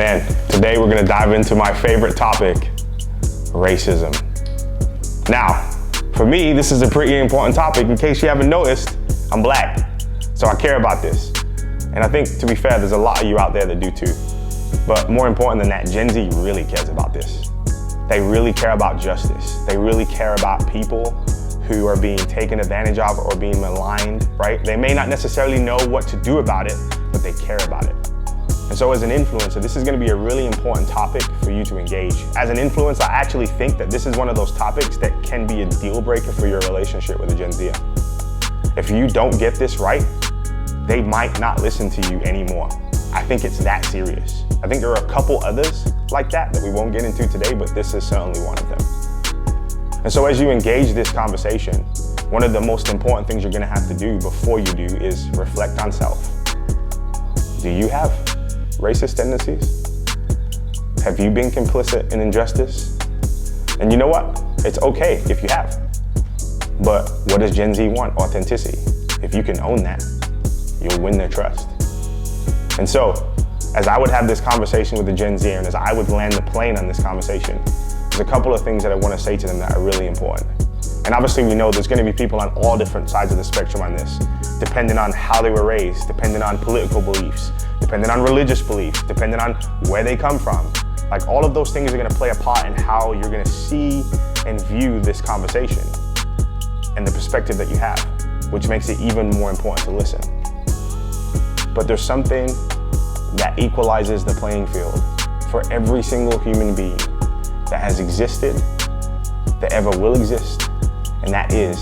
Man, today we're gonna dive into my favorite topic, racism. Now, for me, this is a pretty important topic. In case you haven't noticed, I'm black, so I care about this. And I think, to be fair, there's a lot of you out there that do too. But more important than that, Gen Z really cares about this. They really care about justice. They really care about people who are being taken advantage of or being maligned, right? They may not necessarily know what to do about it, but they care about it. And so as an influencer, this is gonna be a really important topic for you to engage. As an influencer, I actually think that this is one of those topics that can be a deal breaker for your relationship with a Gen Zer. If you don't get this right, they might not listen to you anymore. I think it's that serious. I think there are a couple others like that we won't get into today, but this is certainly one of them. And so as you engage this conversation, one of the most important things you're gonna have to do before you do is reflect on self. Do you have racist tendencies? Have you been complicit in injustice? And you know what? It's okay if you have. But what does Gen Z want? Authenticity. If you can own that, you'll win their trust. And so, as I would have this conversation with the Gen Z and as I would land the plane on this conversation, there's a couple of things that I want to say to them that are really important. And obviously we know there's going to be people on all different sides of the spectrum on this, depending on how they were raised, depending on political beliefs, depending on religious beliefs, depending on where they come from. Like all of those things are going to play a part in how you're going to see and view this conversation and the perspective that you have, which makes it even more important to listen. But there's something that equalizes the playing field for every single human being that has existed, that ever will exist, and that is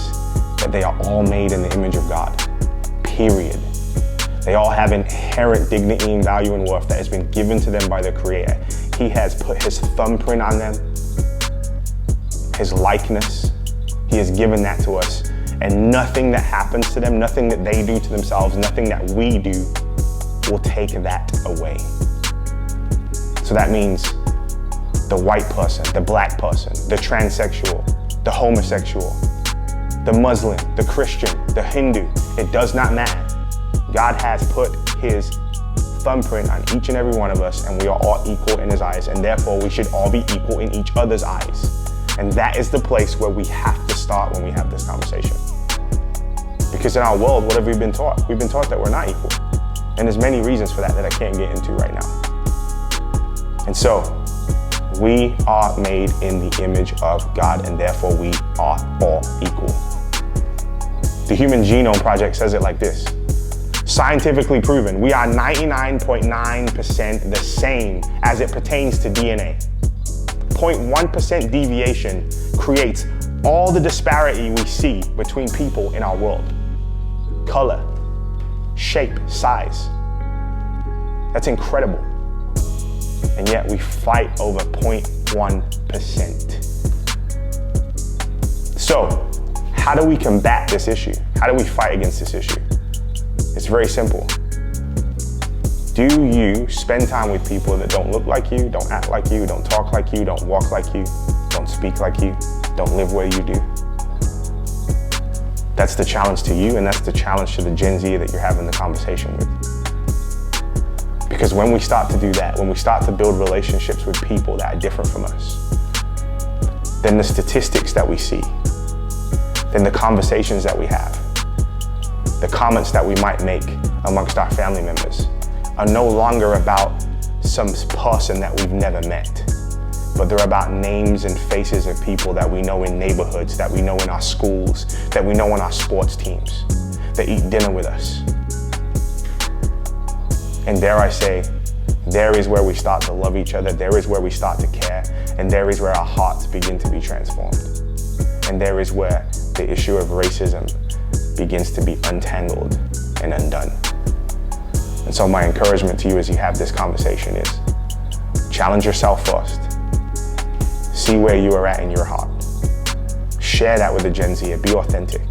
that they are all made in the image of God, period. They all have inherent dignity and value and worth that has been given to them by their Creator. He has put His thumbprint on them, His likeness. He has given that to us. And nothing that happens to them, nothing that they do to themselves, nothing that we do will take that away. So that means the white person, the black person, the transsexual, the homosexual, the Muslim, the Christian, the Hindu, it does not matter. God has put His thumbprint on each and every one of us, and we are all equal in His eyes, and therefore we should all be equal in each other's eyes. And that is the place where we have to start when we have this conversation. Because in our world, what have we been taught? We've been taught that we're not equal. And there's many reasons for that I can't get into right now. And so, we are made in the image of God, and therefore we are all equal. The Human Genome Project says it like this: scientifically proven, we are 99.9% the same as it pertains to DNA. 0.1% deviation creates all the disparity we see between people in our world. Color, shape, size. That's incredible. And yet we fight over 0.1%. So, how do we combat this issue? How do we fight against this issue? It's very simple. Do you spend time with people that don't look like you, don't act like you, don't talk like you, don't walk like you, don't speak like you, don't live where you do? That's the challenge to you, and that's the challenge to the Gen Z that you're having the conversation with. Because when we start to do that, when we start to build relationships with people that are different from us, then the statistics that we see, then the conversations that we have, the comments that we might make amongst our family members are no longer about some person that we've never met, but they're about names and faces of people that we know in neighborhoods, that we know in our schools, that we know on our sports teams, that eat dinner with us. And dare I say, there is where we start to love each other, there is where we start to care, and there is where our hearts begin to be transformed. And there is where the issue of racism begins to be untangled and undone. And so my encouragement to you as you have this conversation is, challenge yourself first. See where you are at in your heart. Share that with the Gen Z, be authentic.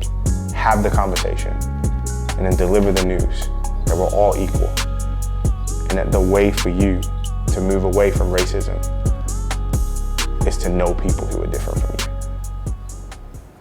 Have the conversation, and then deliver the news that we're all equal. And that the way for you to move away from racism is to know people who are different from you.